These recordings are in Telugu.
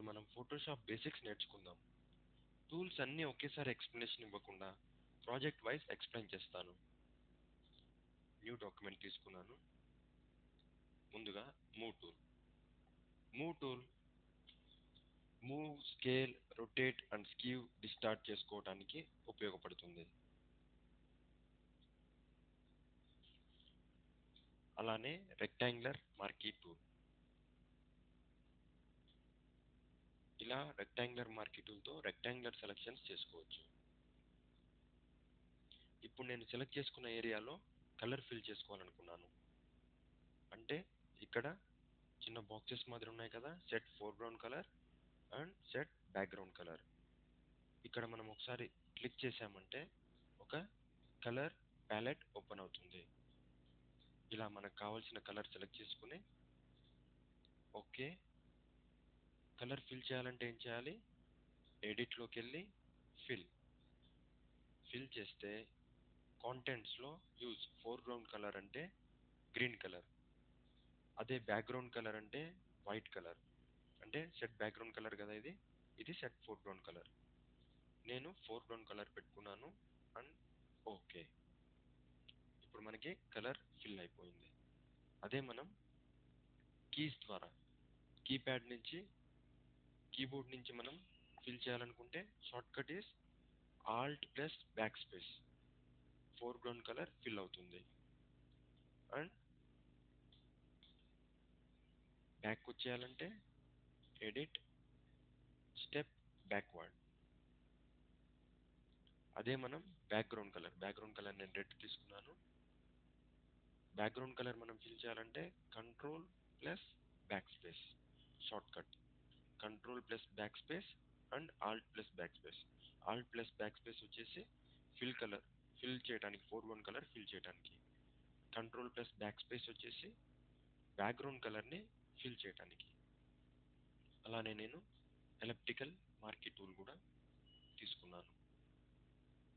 మనం ఫోటోషాప్ బేసిక్స్ నేర్చుకుందాం. టూల్స్ అన్నీ ఒకేసారి ఎక్స్ప్లెనేషన్ ఇవ్వకుండా ప్రాజెక్ట్ వైజ్ ఎక్స్ప్లెయిన్ చేస్తాను. న్యూ డాక్యుమెంట్ తీసుకున్నాను. ముందుగా move tool. Move tool move, scale, rotate and skew distort చేసుకోవడానికి ఉపయోగపడుతుంది. అలానే రెక్టాంగులర్ మార్కీ టూల్. ఇలా రెక్టాంగులర్ మార్కీ టూల్తో రెక్టాంగులర్ సెలెక్షన్స్ చేసుకోవచ్చు. ఇప్పుడు నేను సెలెక్ట్ చేసుకున్న ఏరియాలో కలర్ ఫిల్ చేసుకోవాలనుకున్నాను. అంటే ఇక్కడ చిన్న బాక్సెస్ మాదిరి ఉన్నాయి కదా, set foreground colour and set background colour. ఇక్కడ మనం ఒకసారి క్లిక్ చేసామంటే ఒక కలర్ ప్యాలెట్ ఓపెన్ అవుతుంది. ఇలా మనకు కావాల్సిన కలర్ సెలెక్ట్ చేసుకుని ఓకే. కలర్ ఫిల్ చేయాలంటే ఏం చేయాలి? ఎడిట్లోకి వెళ్ళి ఫిల్ చేస్తే కాంటెంట్స్లో యూజ్ ఫోర్గ్రౌండ్ కలర్ అంటే గ్రీన్ కలర్, అదే బ్యాక్గ్రౌండ్ కలర్ అంటే వైట్ కలర్. అంటే సెట్ బ్యాక్గ్రౌండ్ కలర్ కదా ఇది సెట్ ఫోర్గ్రౌండ్ కలర్. నేను ఫోర్గ్రౌండ్ కలర్ పెట్టుకున్నాను అండ్ ఓకే. ఇప్పుడు మనకి కలర్ ఫిల్ అయిపోయింది. అదే మనం కీస్ ద్వారా కీబోర్డ్ నుంచి మనం ఫిల్ చేయాలనుకుంటే shortcut is alt plus backspace. Foreground colour fill అవుతుంది. అండ్ బ్యాక్ వచ్చేయాలంటే ఎడిట్, స్టెప్ బ్యాక్వర్డ్. అదే మనం బ్యాక్గ్రౌండ్ కలర్ నేను రెడ్ తీసుకున్నాను. బ్యాక్గ్రౌండ్ కలర్ మనం ఫిల్ చేయాలంటే control plus backspace. Shortcut control plus backspace and alt plus backspace. Alt plus backspace వచ్చేసి ఫిల్ చేయడానికి, ఫోర్గ్రౌండ్ కలర్ ఫిల్ చేయడానికి. కంట్రోల్ ప్లస్ బ్యాక్ స్పేస్ వచ్చేసి బ్యాక్గ్రౌండ్ కలర్ని ఫిల్ చేయడానికి. అలానే నేను ఎలిప్టికల్ మార్కీ టూల్ కూడా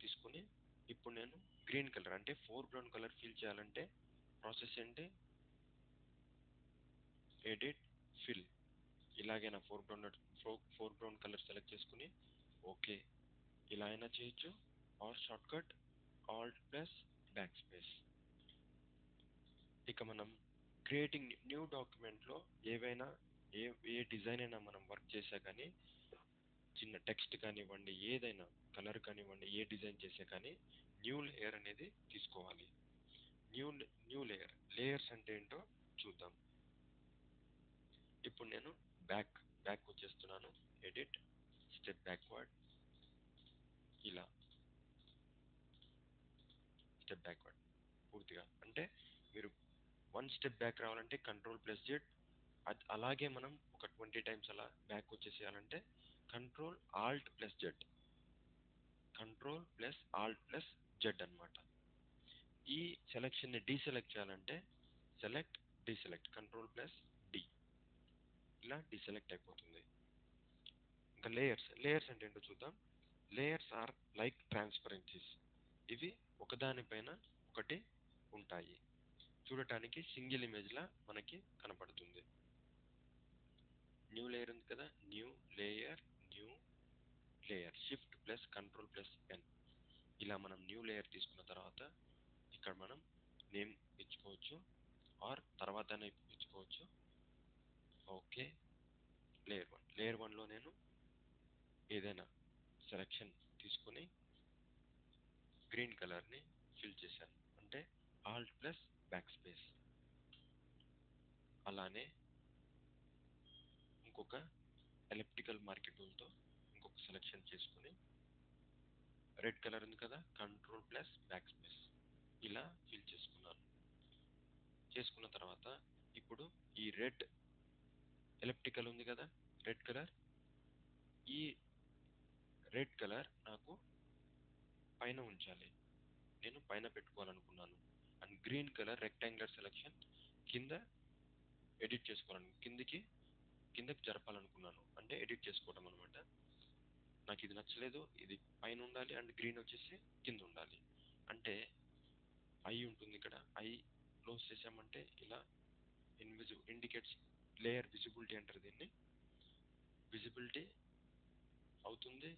తీసుకుని ఇప్పుడు నేను గ్రీన్ కలర్ అంటే ఫోర్గ్రౌండ్ కలర్ ఫిల్ చేయాలంటే ప్రాసెస్ ఏంటి? Edit, fill. ఇలాగే నా ఫోర్గ్రౌండ్ కలర్ సెలెక్ట్ చేసుకుని ఓకే. ఇలా అయినా చేయొచ్చు or shortcut alt plus backspace. ఇక మనం క్రియేటింగ్ న్యూ డాక్యుమెంట్లో ఏ డిజైన్ అయినా మనం వర్క్ చేసా కానీ, చిన్న టెక్స్ట్ కానివ్వండి, ఏదైనా కలర్ కానివ్వండి, ఏ డిజైన్ చేసా కానీ న్యూ లేయర్ అనేది తీసుకోవాలి. న్యూ లేయర్స్ అంటే ఏంటో చూద్దాం. ఇప్పుడు నేను బ్యాక్ వచ్చేస్తున్నాను. Edit, step backward. ఇలా స్టెప్ బ్యాక్వర్డ్ పూర్తిగా. అంటే మీరు 1 స్టెప్ బ్యాక్ రావాలంటే కంట్రోల్ ప్లస్ జెడ్. అలాగే మనం ఒక 20 టైమ్స్ అలా బ్యాక్ వచ్చేసేయాలంటే control alt plus Z. Control plus alt plus Z అనమాట. ఈ సెలెక్షన్ని డీసెలెక్ట్ చేయాలంటే డీసెలెక్ట్ కంట్రోల్ ప్లస్ డి. ఇలా డీసెలెక్ట్ అయిపోతుంది. ఇంకా లేయర్స్ అంటే ఏంటో చూద్దాం. Layers are like transparencies. ఇవి ఒకదానిపైన ఒకటి ఉంటాయి. చూడటానికి సింగిల్ ఇమేజ్ లా మనకి కనపడుతుంది. న్యూ లేయర్ ఉంది కదా, new layer shift plus control plus N. ఇలా మనం న్యూ లేయర్ తీసుకున్న తర్వాత ఇక్కడ మనం నేమ్ ఇచ్చుకోవచ్చు ఆర్ తర్వాత ఇచ్చుకోవచ్చు. ఓకే. లేయర్ 1లో నేను ఏదైనా సెలెక్షన్ తీసుకుని గ్రీన్ కలర్ని ఫిల్ చేశాను అంటే ఆల్ట్ ప్లస్ బ్యాక్ స్పేస్. అలానే ఇంకొక ఎలిప్టికల్ మార్కీ టూల్తో ఇంకొక సెలెక్షన్ చేసుకుని రెడ్ కలర్ ఉంది కదా, కంట్రోల్ ప్లస్ బ్యాక్ స్పేస్. ఇలా ఫిల్ చేసుకున్న తర్వాత ఇప్పుడు ఈ రెడ్ ఎలిప్టికల్ ఉంది కదా, రెడ్ కలర్. ఈ రెడ్ కలర్ నాకు పైన ఉంచాలి. నేను పైన పెట్టుకోవాలనుకున్నాను. And green colour rectangular selection కింద ఎడిట్ చేసుకోవాలను కిందకి జరపాలనుకున్నాను. అంటే ఎడిట్ చేసుకోవడం అనమాట. నాకు ఇది నచ్చలేదు, ఇది పైన ఉండాలి అండ్ గ్రీన్ వచ్చేసి కింద ఉండాలి. అంటే ఐ ఉంటుంది ఇక్కడ, ఐ క్లోజ్ చేసామంటే ఇలా ఇండికేట్స్ లేయర్ విజిబిలిటీ అంటారు దీన్ని. విజిబిలిటీ అవుతుంది,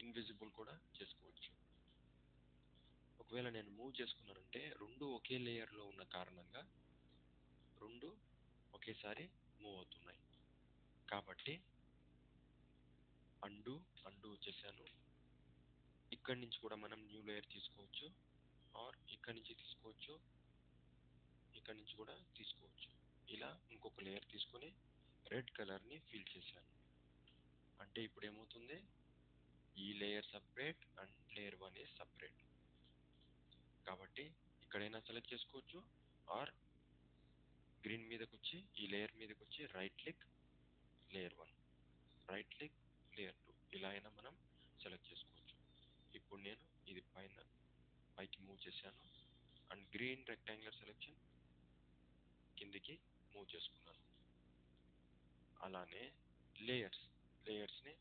ఇన్విజిబుల్ కూడా చేసుకోవచ్చు. ఒకవేళ నేను మూవ్ చేసుకున్నానంటే రెండు ఒకే లేయర్లో ఉన్న కారణంగా రెండు ఒకేసారి మూవ్ అవుతున్నాయి. కాబట్టి అండు చేశాను. ఇక్కడి నుంచి కూడా మనం న్యూ లేయర్ తీసుకోవచ్చు, ఆర్ ఇక్కడి నుంచి తీసుకోవచ్చు, ఇక్కడి నుంచి కూడా తీసుకోవచ్చు. ఇలా ఇంకొక లేయర్ తీసుకొని రెడ్ కలర్ని ఫిల్ చేశాను. అంటే ఇప్పుడు ఏమవుతుంది, ఈ layer separate and layer 1 is separate. కాబట్టి ఇక్కడైనా సెలెక్ట్ చేసుకోవచ్చు, ఆర్ గ్రీన్ మీదకి వచ్చి ఈ లేయర్ మీదకి వచ్చి right click layer 1, right click layer 2, ఇలా అయినా మనం సెలెక్ట్ చేసుకోవచ్చు. ఇప్పుడు నేను ఇది పైకి మూవ్ చేశాను అండ్ గ్రీన్ రెక్టాంగులర్ సెలెక్షన్ కిందికి మూవ్ చేసుకున్నాను. అలానే లేయర్స్ని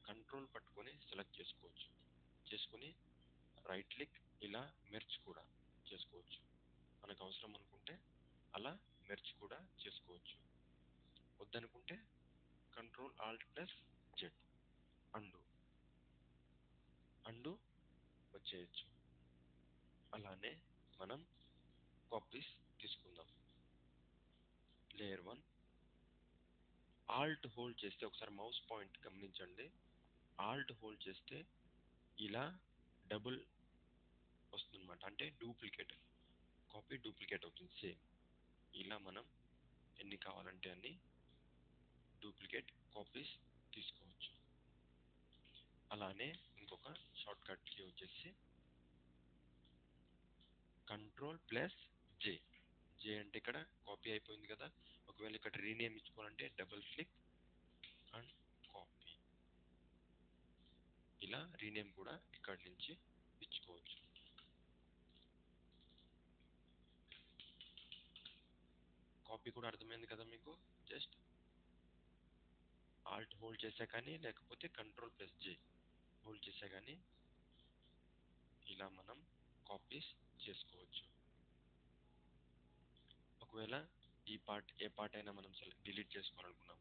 కంట్రోల్ పట్టుకొని సెలెక్ట్ చేసుకోవచ్చు. చేసుకుని రైట్ క్లిక్ ఇలా మెర్జ్ కూడా చేసుకోవచ్చు. మనకు అవసరం అనుకుంటే అలా మెర్జ్ కూడా చేసుకోవచ్చు. వద్దనుకుంటే Ctrl+Alt+Z అండు వచ్చేయచ్చు. అలానే మనం కాపీస్ తీసుకుందాం. లేయర్ 1 ఆల్ట్ హోల్డ్ చేస్తే, ఒకసారి మౌస్ పాయింట్ గమనించండి, ఆల్ట్ హోల్డ్ చేస్తే ఇలా డబుల్ వస్తుందన్నమాట. అంటే కాపీ డూప్లికేట్ అవుతుంది సేమ్. ఇలా మనం ఎన్ని కావాలంటే అన్ని డూప్లికేట్ కాపీస్ తీసుకోవచ్చు. అలానే ఇంకొక షార్ట్ కట్ కీ వచ్చేసి Ctrl+J అంటే ఇక్కడ కాపీ అయిపోయింది కదా. ఒకవేళ ఇక్కడ రీనేమ్ ఇచ్చుకోవాలంటే డబుల్ క్లిక్ అండ్ కాపీ. ఇలా రీనేమ్ కూడా ఇక్కడి నుంచి ఇచ్చుకోవచ్చు. కాపీ కూడా అర్థమైంది కదా మీకు. జస్ట్ ఆల్ట్ హోల్డ్ చేసా కానీ, లేకపోతే Ctrl+J హోల్డ్ చేసా కానీ ఇలా మనం కాపీస్ చేసుకోవచ్చు. ఒకవేళ ఏ పార్ట్ అయినా మనం డిలీట్ చేసుకోవాలనుకున్నాం,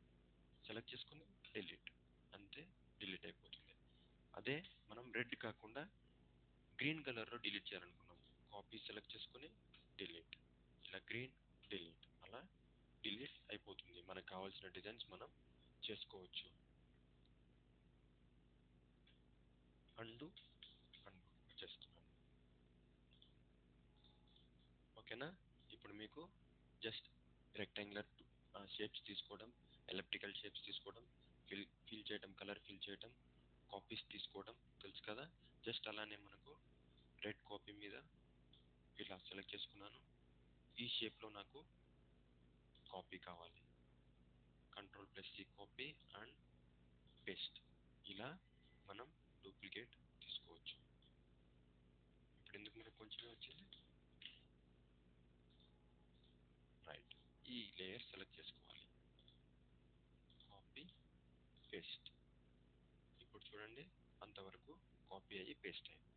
సెలెక్ట్ చేసుకుని డిలీట్, అంతే, డిలీట్ అయిపోతుంది. అదే మనం రెడ్ కాకుండా గ్రీన్ కలర్లో డిలీట్ చేయాలనుకున్నాం, కాపీ సెలెక్ట్ చేసుకుని డిలీట్, ఇలా గ్రీన్ డిలీట్, అలా డిలీట్ అయిపోతుంది. మనకు కావాల్సిన డిజైన్స్ మనం చేసుకోవచ్చు. అండు చేస్తున్నాను. ఓకేనా. ఇప్పుడు మీకు జస్ట్ రెక్టాంగులర్ షేప్స్ తీసుకోవడం, ఎలిప్టికల్ షేప్స్ తీసుకోవడం, ఫిల్ చేయడం, కలర్ ఫిల్ చేయడం, కాపీస్ తీసుకోవడం తెలుసు కదా. జస్ట్ అలానే మనకు రెడ్ కాపీ మీద ఇలా సెలెక్ట్ చేసుకున్నాను. ఈ షేప్లో నాకు కాపీ కావాలి. Ctrl+C copy and paste. ఇలా మనం డూప్లికేట్ తీసుకోవచ్చు. ఇప్పుడు ఎందుకు మనకు కొంచెమే వచ్చింది. రైట్, ఈ లేయర్ సెలెక్ట్ చేసుకోవాలి, కాపీ పేస్ట్. ఇప్పుడు చూడండి, అంతవరకు కాపీ అయ్యి పేస్ట్ అయింది.